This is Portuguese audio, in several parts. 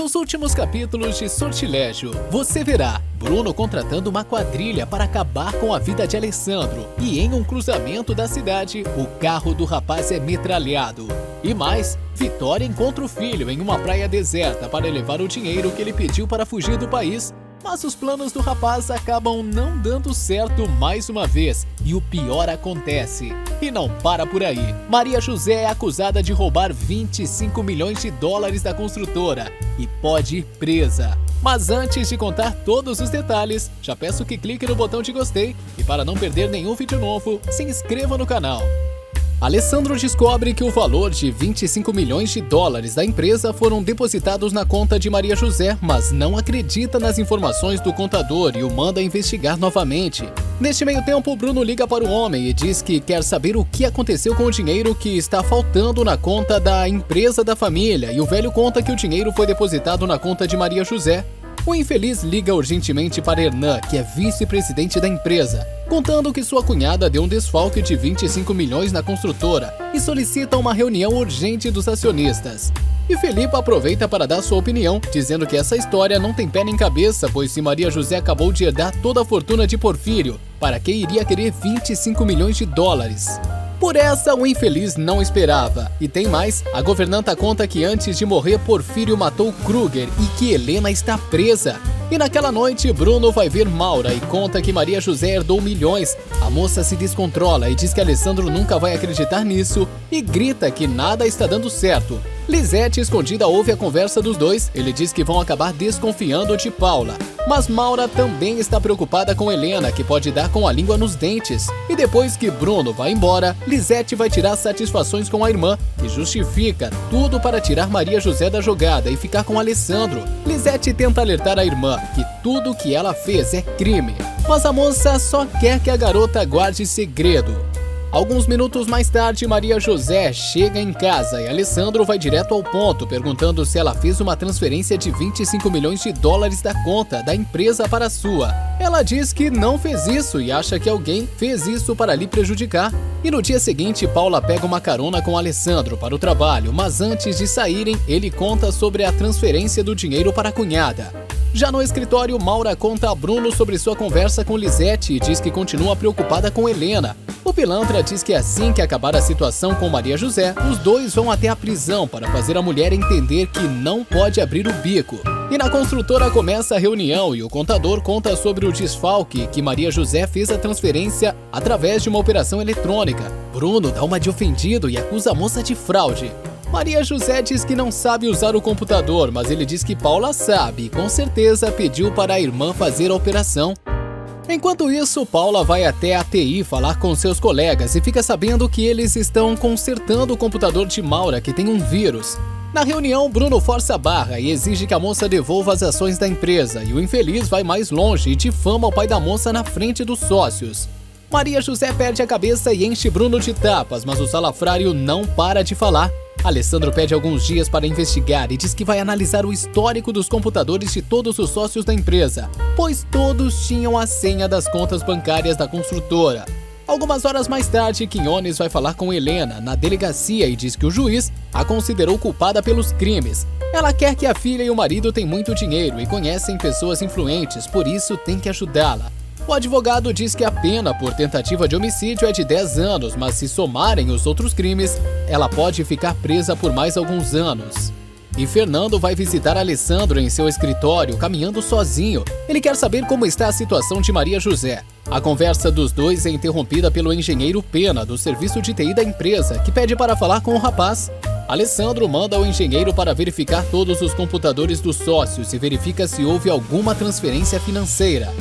Nos últimos capítulos de Sortilégio, você verá Bruno contratando uma quadrilha para acabar com a vida de Alessandro e em um cruzamento da cidade, o carro do rapaz é metralhado. E mais, Vitória encontra o filho em uma praia deserta para levar o dinheiro que ele pediu para fugir do país. Mas os planos do rapaz acabam não dando certo mais uma vez e o pior acontece. E não para por aí. Maria José é acusada de roubar 25 milhões de dólares da construtora e pode ir presa. Mas antes de contar todos os detalhes, já peço que clique no botão de gostei e para não perder nenhum vídeo novo, se inscreva no canal. Alessandro descobre que o valor de 25 milhões de dólares da empresa foram depositados na conta de Maria José, mas não acredita nas informações do contador e o manda investigar novamente. Neste meio tempo, Bruno liga para o homem e diz que quer saber o que aconteceu com o dinheiro que está faltando na conta da empresa da família, e o velho conta que o dinheiro foi depositado na conta de Maria José. O infeliz liga urgentemente para Hernan, que é vice-presidente da empresa, contando que sua cunhada deu um desfalque de 25 milhões na construtora e solicita uma reunião urgente dos acionistas. E Felipe aproveita para dar sua opinião, dizendo que essa história não tem pé nem cabeça, pois se Maria José acabou de herdar toda a fortuna de Porfírio, para que iria querer 25 milhões de dólares? Por essa, o infeliz não esperava. E tem mais, a governanta conta que antes de morrer, Porfírio matou Kruger e que Helena está presa. E naquela noite, Bruno vai ver Maura e conta que Maria José herdou milhões. A moça se descontrola e diz que Alessandro nunca vai acreditar nisso e grita que nada está dando certo. Lisete, escondida, ouve a conversa dos dois. Ele diz que vão acabar desconfiando de Paula. Mas Maura também está preocupada com Helena, que pode dar com a língua nos dentes. E depois que Bruno vai embora, Lisete vai tirar satisfações com a irmã, que justifica tudo para tirar Maria José da jogada e ficar com Alessandro. Lisete tenta alertar a irmã que tudo que ela fez é crime, mas a moça só quer que a garota guarde segredo. Alguns minutos mais tarde, Maria José chega em casa e Alessandro vai direto ao ponto, perguntando se ela fez uma transferência de 25 milhões de dólares da conta da empresa para a sua. Ela diz que não fez isso e acha que alguém fez isso para lhe prejudicar. E no dia seguinte, Paula pega uma carona com Alessandro para o trabalho, mas antes de saírem, ele conta sobre a transferência do dinheiro para a cunhada. Já no escritório, Maura conta a Bruno sobre sua conversa com Lisete e diz que continua preocupada com Helena. O pilantra diz que assim que acabar a situação com Maria José, os dois vão até a prisão para fazer a mulher entender que não pode abrir o bico. E na construtora começa a reunião e o contador conta sobre o desfalque que Maria José fez a transferência através de uma operação eletrônica. Bruno dá uma de ofendido e acusa a moça de fraude. Maria José diz que não sabe usar o computador, mas ele diz que Paula sabe e com certeza pediu para a irmã fazer a operação. Enquanto isso, Paula vai até a TI falar com seus colegas e fica sabendo que eles estão consertando o computador de Maura, que tem um vírus. Na reunião, Bruno força a barra e exige que a moça devolva as ações da empresa, e o infeliz vai mais longe e difama o pai da moça na frente dos sócios. Maria José perde a cabeça e enche Bruno de tapas, mas o salafrário não para de falar. Alessandro pede alguns dias para investigar e diz que vai analisar o histórico dos computadores de todos os sócios da empresa, pois todos tinham a senha das contas bancárias da construtora. Algumas horas mais tarde, Quinones vai falar com Helena na delegacia e diz que o juiz a considerou culpada pelos crimes. Ela quer que a filha e o marido têm muito dinheiro e conhecem pessoas influentes, por isso tem que ajudá-la. O advogado diz que a pena por tentativa de homicídio é de 10 anos, mas se somarem os outros crimes, ela pode ficar presa por mais alguns anos. E Fernando vai visitar Alessandro em seu escritório, caminhando sozinho. Ele quer saber como está a situação de Maria José. A conversa dos dois é interrompida pelo engenheiro Pena, do serviço de TI da empresa, que pede para falar com o rapaz. Alessandro manda o engenheiro para verificar todos os computadores dos sócios e verifica se houve alguma transferência financeira.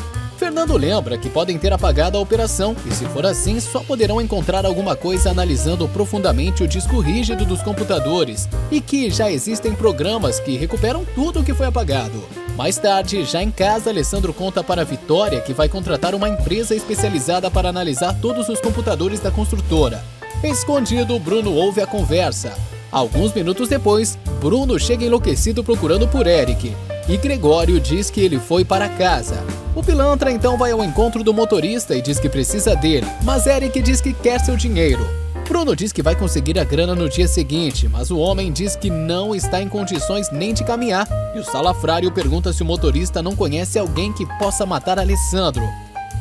Fernando lembra que podem ter apagado a operação e, se for assim, só poderão encontrar alguma coisa analisando profundamente o disco rígido dos computadores e que já existem programas que recuperam tudo o que foi apagado. Mais tarde, já em casa, Alessandro conta para Vitória que vai contratar uma empresa especializada para analisar todos os computadores da construtora. Escondido, Bruno ouve a conversa. Alguns minutos depois, Bruno chega enlouquecido procurando por Eric. E Gregório diz que ele foi para casa. O pilantra então vai ao encontro do motorista e diz que precisa dele, mas Eric diz que quer seu dinheiro. Bruno diz que vai conseguir a grana no dia seguinte, mas o homem diz que não está em condições nem de caminhar, e o salafrário pergunta se o motorista não conhece alguém que possa matar Alessandro.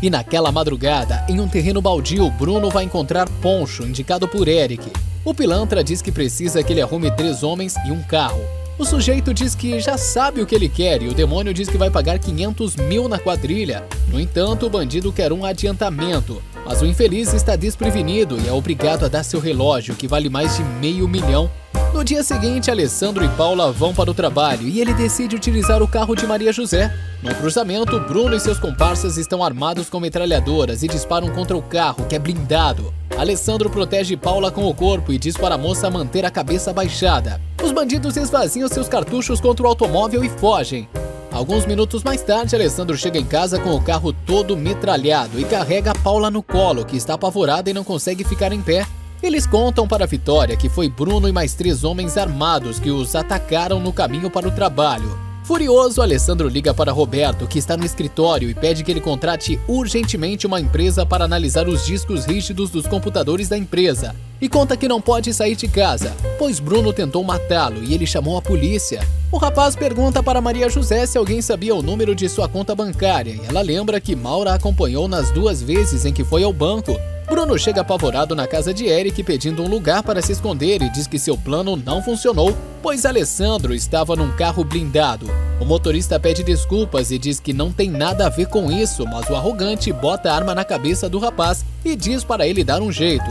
E naquela madrugada, em um terreno baldio, Bruno vai encontrar Poncho, indicado por Eric. O pilantra diz que precisa que ele arrume 3 homens e um carro. O sujeito diz que já sabe o que ele quer e o demônio diz que vai pagar 500 mil na quadrilha. No entanto, o bandido quer um adiantamento. Mas o infeliz está desprevenido e é obrigado a dar seu relógio, que vale mais de R$500 mil. No dia seguinte, Alessandro e Paula vão para o trabalho e ele decide utilizar o carro de Maria José. No cruzamento, Bruno e seus comparsas estão armados com metralhadoras e disparam contra o carro, que é blindado. Alessandro protege Paula com o corpo e diz para a moça manter a cabeça baixada. Os bandidos esvaziam seus cartuchos contra o automóvel e fogem. Alguns minutos mais tarde, Alessandro chega em casa com o carro todo metralhado e carrega Paula no colo, que está apavorada e não consegue ficar em pé. Eles contam para Vitória que foi Bruno e mais 3 homens armados que os atacaram no caminho para o trabalho. Furioso, Alessandro liga para Roberto, que está no escritório, e pede que ele contrate urgentemente uma empresa para analisar os discos rígidos dos computadores da empresa. E conta que não pode sair de casa, pois Bruno tentou matá-lo e ele chamou a polícia. O rapaz pergunta para Maria José se alguém sabia o número de sua conta bancária e ela lembra que Maura a acompanhou nas 2 vezes em que foi ao banco. Bruno chega apavorado na casa de Eric pedindo um lugar para se esconder e diz que seu plano não funcionou, pois Alessandro estava num carro blindado. O motorista pede desculpas e diz que não tem nada a ver com isso, mas o arrogante bota a arma na cabeça do rapaz e diz para ele dar um jeito.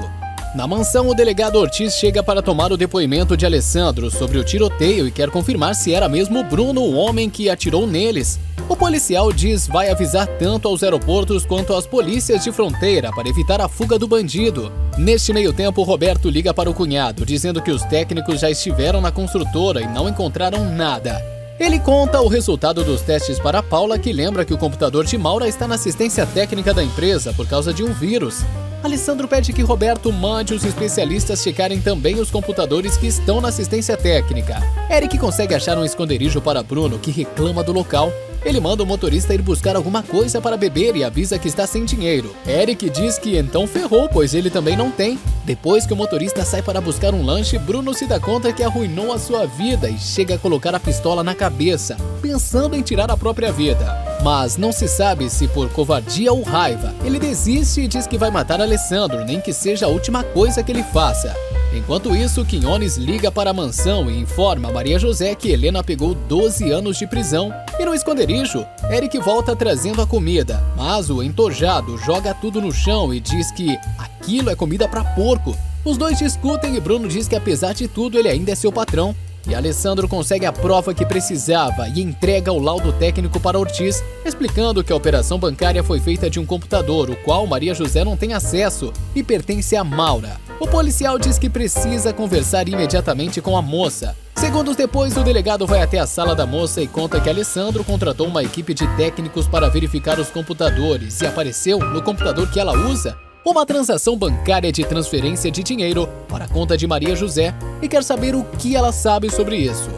Na mansão, o delegado Ortiz chega para tomar o depoimento de Alessandro sobre o tiroteio e quer confirmar se era mesmo Bruno o homem que atirou neles. O policial diz vai avisar tanto aos aeroportos quanto às polícias de fronteira para evitar a fuga do bandido. Neste meio tempo, Roberto liga para o cunhado, dizendo que os técnicos já estiveram na construtora e não encontraram nada. Ele conta o resultado dos testes para Paula, que lembra que o computador de Maura está na assistência técnica da empresa por causa de um vírus. Alessandro pede que Roberto mande os especialistas checarem também os computadores que estão na assistência técnica. Eric consegue achar um esconderijo para Bruno, que reclama do local. Ele manda o motorista ir buscar alguma coisa para beber e avisa que está sem dinheiro. Eric diz que então ferrou, pois ele também não tem. Depois que o motorista sai para buscar um lanche, Bruno se dá conta que arruinou a sua vida e chega a colocar a pistola na cabeça, pensando em tirar a própria vida. Mas não se sabe se por covardia ou raiva. Ele desiste e diz que vai matar Alessandro, nem que seja a última coisa que ele faça. Enquanto isso, Quinones liga para a mansão e informa a Maria José que Helena pegou 12 anos de prisão. E no esconderijo, Eric volta trazendo a comida, mas o entojado joga tudo no chão e diz que aquilo é comida para porco. Os dois discutem e Bruno diz que apesar de tudo ele ainda é seu patrão. E Alessandro consegue a prova que precisava e entrega o laudo técnico para Ortiz, explicando que a operação bancária foi feita de um computador, o qual Maria José não tem acesso e pertence a Maura. O policial diz que precisa conversar imediatamente com a moça. Segundos depois, o delegado vai até a sala da moça e conta que Alessandro contratou uma equipe de técnicos para verificar os computadores e apareceu no computador que ela usa uma transação bancária de transferência de dinheiro para a conta de Maria José e quer saber o que ela sabe sobre isso.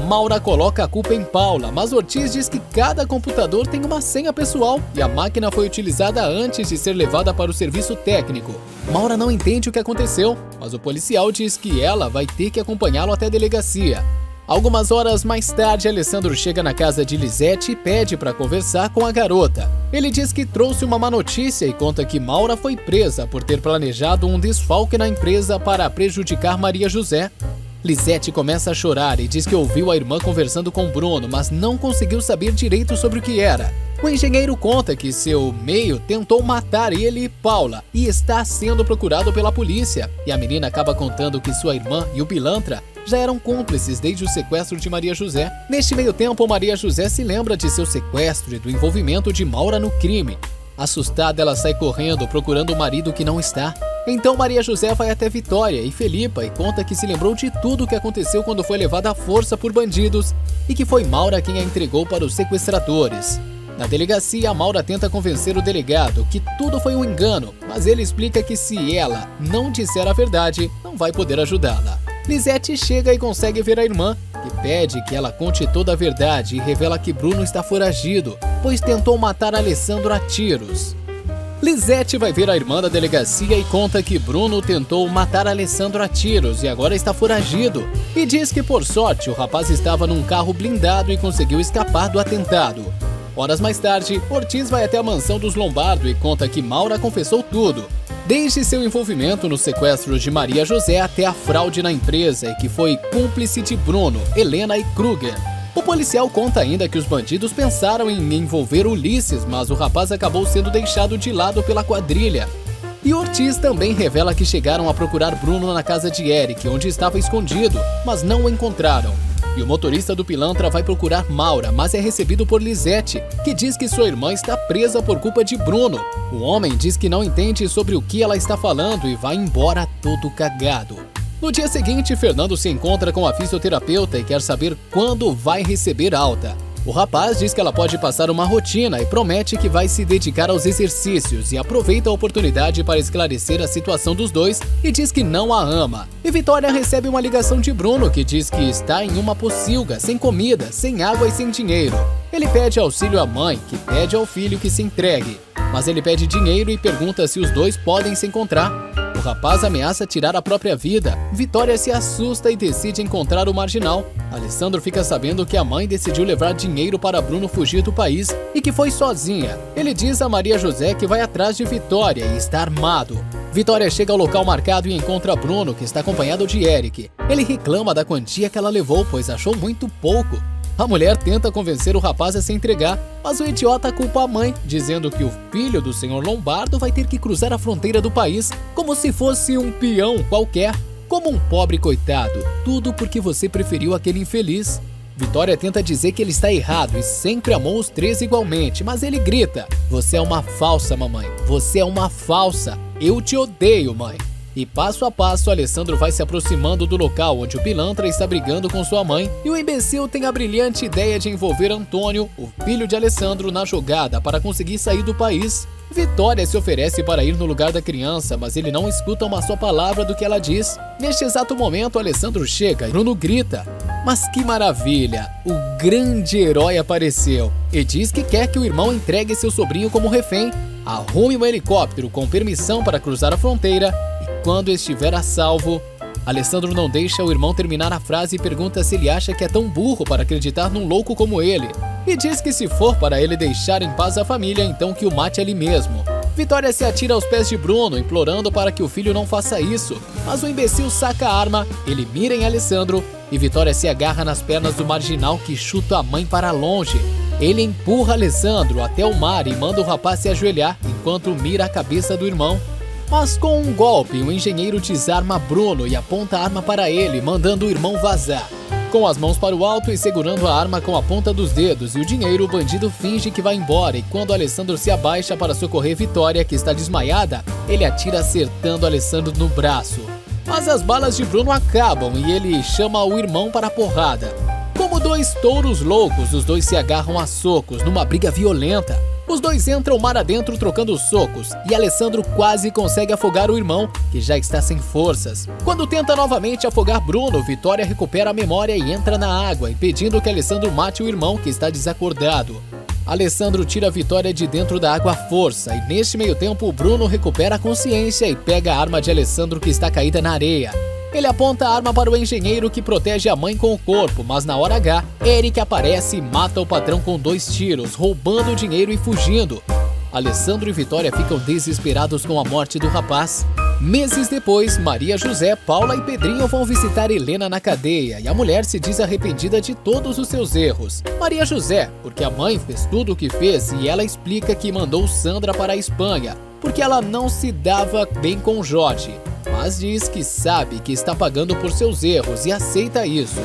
Maura coloca a culpa em Paula, mas Ortiz diz que cada computador tem uma senha pessoal e a máquina foi utilizada antes de ser levada para o serviço técnico. Maura não entende o que aconteceu, mas o policial diz que ela vai ter que acompanhá-lo até a delegacia. Algumas horas mais tarde, Alessandro chega na casa de Lisete e pede para conversar com a garota. Ele diz que trouxe uma má notícia e conta que Maura foi presa por ter planejado um desfalque na empresa para prejudicar Maria José. Lisete começa a chorar e diz que ouviu a irmã conversando com Bruno, mas não conseguiu saber direito sobre o que era. O engenheiro conta que seu meio tentou matar ele e Paula e está sendo procurado pela polícia. E a menina acaba contando que sua irmã e o pilantra já eram cúmplices desde o sequestro de Maria José. Neste meio tempo, Maria José se lembra de seu sequestro e do envolvimento de Maura no crime. Assustada, ela sai correndo procurando o marido que não está. Então Maria José vai até Vitória e Felipa e conta que se lembrou de tudo o que aconteceu quando foi levada à força por bandidos e que foi Maura quem a entregou para os sequestradores. Na delegacia, Maura tenta convencer o delegado que tudo foi um engano, mas ele explica que se ela não disser a verdade, não vai poder ajudá-la. Lisete chega e consegue ver a irmã, que pede que ela conte toda a verdade e revela que Bruno está foragido, pois tentou matar Alessandro a tiros. Lisete vai ver a irmã da delegacia e conta que Bruno tentou matar Alessandro a tiros e agora está foragido. E diz que, por sorte, o rapaz estava num carro blindado e conseguiu escapar do atentado. Horas mais tarde, Ortiz vai até a mansão dos Lombardo e conta que Maura confessou tudo, desde seu envolvimento no sequestro de Maria José até a fraude na empresa e que foi cúmplice de Bruno, Helena e Kruger. O policial conta ainda que os bandidos pensaram em envolver Ulisses, mas o rapaz acabou sendo deixado de lado pela quadrilha. E Ortiz também revela que chegaram a procurar Bruno na casa de Eric, onde estava escondido, mas não o encontraram. E o motorista do pilantra vai procurar Maura, mas é recebido por Lisete, que diz que sua irmã está presa por culpa de Bruno. O homem diz que não entende sobre o que ela está falando e vai embora todo cagado. No dia seguinte, Fernando se encontra com a fisioterapeuta e quer saber quando vai receber alta. O rapaz diz que ela pode passar uma rotina e promete que vai se dedicar aos exercícios e aproveita a oportunidade para esclarecer a situação dos dois e diz que não a ama. E Vitória recebe uma ligação de Bruno que diz que está em uma pocilga, sem comida, sem água e sem dinheiro. Ele pede auxílio à mãe, que pede ao filho que se entregue. Mas ele pede dinheiro e pergunta se os dois podem se encontrar. O rapaz ameaça tirar a própria vida. Vitória se assusta e decide encontrar o marginal. Alessandro fica sabendo que a mãe decidiu levar dinheiro para Bruno fugir do país e que foi sozinha. Ele diz a Maria José que vai atrás de Vitória e está armado. Vitória chega ao local marcado e encontra Bruno, que está acompanhado de Eric. Ele reclama da quantia que ela levou, pois achou muito pouco. A mulher tenta convencer o rapaz a se entregar, mas o idiota culpa a mãe, dizendo que o filho do senhor Lombardo vai ter que cruzar a fronteira do país como se fosse um peão qualquer, como um pobre coitado, tudo porque você preferiu aquele infeliz. Vitória tenta dizer que ele está errado e sempre amou os três igualmente, mas ele grita: "Você é uma falsa, mamãe, você é uma falsa, eu te odeio, mãe." E passo a passo, Alessandro vai se aproximando do local onde o pilantra está brigando com sua mãe e o imbecil tem a brilhante ideia de envolver Antônio, o filho de Alessandro, na jogada para conseguir sair do país. Vitória se oferece para ir no lugar da criança, mas ele não escuta uma só palavra do que ela diz. Neste exato momento, Alessandro chega e Bruno grita: "Mas que maravilha! O grande herói apareceu!" E diz que quer que o irmão entregue seu sobrinho como refém, arrume um helicóptero com permissão para cruzar a fronteira e quando estiver a salvo... Alessandro não deixa o irmão terminar a frase e pergunta se ele acha que é tão burro para acreditar num louco como ele. E diz que se for para ele deixar em paz a família, então que o mate ali mesmo. Vitória se atira aos pés de Bruno, implorando para que o filho não faça isso. Mas o imbecil saca a arma, ele mira em Alessandro e Vitória se agarra nas pernas do marginal que chuta a mãe para longe. Ele empurra Alessandro até o mar e manda o rapaz se ajoelhar enquanto mira a cabeça do irmão. Mas com um golpe, o engenheiro desarma Bruno e aponta a arma para ele, mandando o irmão vazar. Com as mãos para o alto e segurando a arma com a ponta dos dedos e o dinheiro, o bandido finge que vai embora e quando Alessandro se abaixa para socorrer Vitória, que está desmaiada, ele atira acertando Alessandro no braço. Mas as balas de Bruno acabam e ele chama o irmão para a porrada. Como dois touros loucos, os dois se agarram a socos numa briga violenta. Os dois entram mar adentro trocando socos e Alessandro quase consegue afogar o irmão, que já está sem forças. Quando tenta novamente afogar Bruno, Vitória recupera a memória e entra na água, impedindo que Alessandro mate o irmão, que está desacordado. Alessandro tira a Vitória de dentro da água à força e neste meio tempo o Bruno recupera a consciência e pega a arma de Alessandro que está caída na areia. Ele aponta a arma para o engenheiro que protege a mãe com o corpo, mas na hora H, Eric aparece e mata o patrão com 2 tiros, roubando o dinheiro e fugindo. Alessandro e Vitória ficam desesperados com a morte do rapaz. Meses depois, Maria José, Paula e Pedrinho vão visitar Helena na cadeia e a mulher se diz arrependida de todos os seus erros. Maria José, porque a mãe fez tudo o que fez e ela explica que mandou Sandra para a Espanha, porque ela não se dava bem com Jorge. Mas diz que sabe que está pagando por seus erros e aceita isso.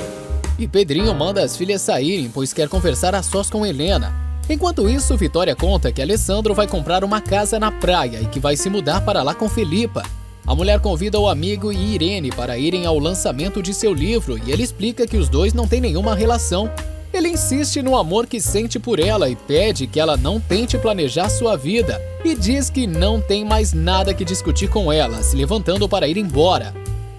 E Pedrinho manda as filhas saírem, pois quer conversar a sós com Helena. Enquanto isso, Vitória conta que Alessandro vai comprar uma casa na praia e que vai se mudar para lá com Felipa. A mulher convida o amigo e Irene para irem ao lançamento de seu livro e ele explica que os dois não têm nenhuma relação. Ele insiste no amor que sente por ela e pede que ela não tente planejar sua vida e diz que não tem mais nada que discutir com ela, se levantando para ir embora.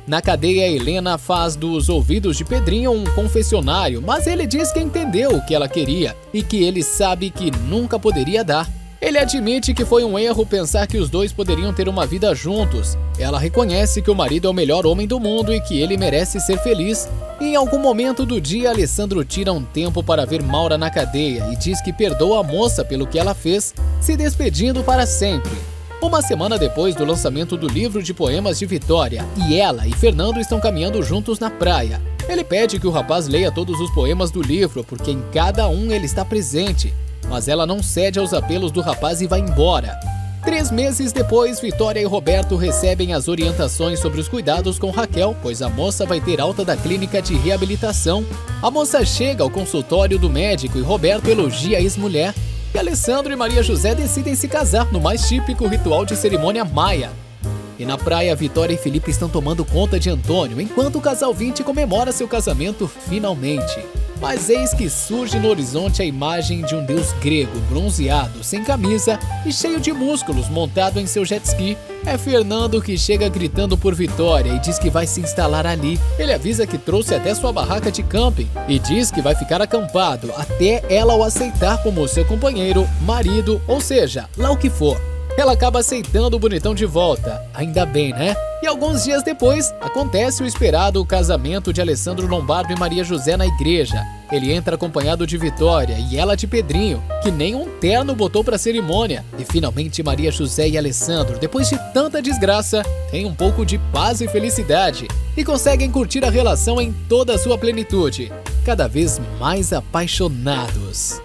Na cadeia, Helena faz dos ouvidos de Pedrinho um confessionário, mas ele diz que entendeu o que ela queria e que ele sabe que nunca poderia dar. Ele admite que foi um erro pensar que os dois poderiam ter uma vida juntos. Ela reconhece que o marido é o melhor homem do mundo e que ele merece ser feliz. Em algum momento do dia, Alessandro tira um tempo para ver Maura na cadeia e diz que perdoa a moça pelo que ela fez, se despedindo para sempre. Uma semana depois do lançamento do livro de poemas de Vitória, ela e Fernando estão caminhando juntos na praia. Ele pede que o rapaz leia todos os poemas do livro, porque em cada um ele está presente. Mas ela não cede aos apelos do rapaz e vai embora. 3 meses depois, Vitória e Roberto recebem as orientações sobre os cuidados com Raquel, pois a moça vai ter alta da clínica de reabilitação. A moça chega ao consultório do médico e Roberto elogia a ex-mulher. E Alessandro e Maria José decidem se casar no mais típico ritual de cerimônia maia. E na praia, Vitória e Felipe estão tomando conta de Antônio, enquanto o casal 20 comemora seu casamento finalmente. Mas eis que surge no horizonte a imagem de um deus grego, bronzeado, sem camisa e cheio de músculos, montado em seu jet ski. É Fernando que chega gritando por Vitória e diz que vai se instalar ali. Ele avisa que trouxe até sua barraca de camping e diz que vai ficar acampado até ela o aceitar como seu companheiro, marido, ou seja, lá o que for. Ela acaba aceitando o bonitão de volta, ainda bem, né? E alguns dias depois, acontece o esperado casamento de Alessandro Lombardo e Maria José na igreja. Ele entra acompanhado de Vitória e ela de Pedrinho, que nem um terno botou pra cerimônia. E finalmente Maria José e Alessandro, depois de tanta desgraça, têm um pouco de paz e felicidade e conseguem curtir a relação em toda a sua plenitude, cada vez mais apaixonados.